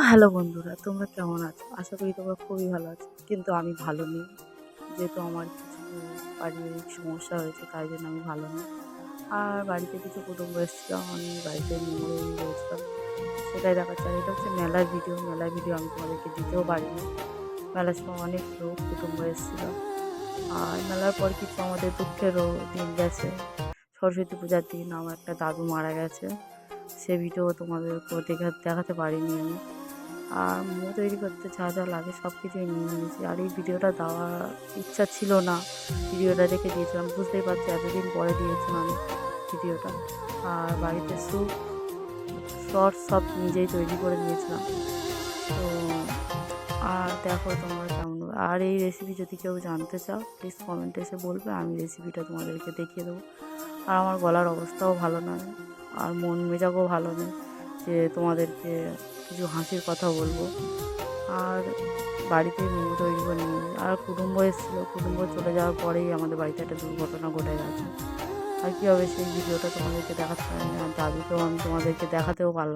Hello বন্ধুরা, তোমরা কেমন আছো? আশা করি তোমরা খুবই ভালো আছো। কিন্তু আমি ভালো নেই, যেহেতু আমার কিছু পারিবারিক সমস্যা হয়েছে, তাই জন্য আমি ভালো নেই। আর বাড়িতে কিছু কুটুম্ব এসেছিল, আমি বাড়িতে নেমে গিয়েছিলাম, সেটাই দেখাচ্ছে। আর এটা হচ্ছে মেলার ভিডিও। মেলার ভিডিও আমি তোমাদেরকে দিতেও পারিনি। মেলার সময় অনেক লোক কুটুম্ব এসেছিল। আর মেলার পর কিছু আমাদের দুঃখেরও দিন গেছে। সরস্বতী পূজার দিন আমার একটা দাদু মারা গেছে, সে ভিডিও তোমাদেরকে দেখাতে পারিনি আমি। আর মোমো তৈরি করতে যা যা লাগে সব কিছুই নিয়ে নিয়েছি। আর এই ভিডিওটা দেওয়ার ইচ্ছা ছিল না, ভিডিওটা রেখে দিয়েছিলাম। বুঝতেই পারছি এতদিন পরে দিয়েছিলাম আমি ভিডিওটা। আর বাড়িতে স্যুপ, শর্টস সব নিজেই তৈরি করে নিয়েছিলাম। তো আর দেখো তোমরা কেমন। আর এই রেসিপি যদি কেউ জানতে চাও, প্লিজ কমেন্টে এসে বলবে, আমি রেসিপিটা তোমাদেরকে দেখিয়ে দেবো। আর আমার গলার অবস্থাও ভালো নয়, আর মন মেজাজও ভালো নেই যে তোমাদেরকে কিছু হাসির কথা বলবো। আর বাড়িতে মোমো তৈরি করে নিয়ে, আর কুটুম্ব এসেছিলো, কুটুম্ব চলে যাওয়ার পরেই আমাদের বাড়িতে একটা দুর্ঘটনা ঘটে গেছে। আর কী হবে, সেই ভিডিওটা তোমাদেরকে দেখাতে পারিনি। আর দাদুকেও আমি তোমাদেরকে দেখাতেও পারলাম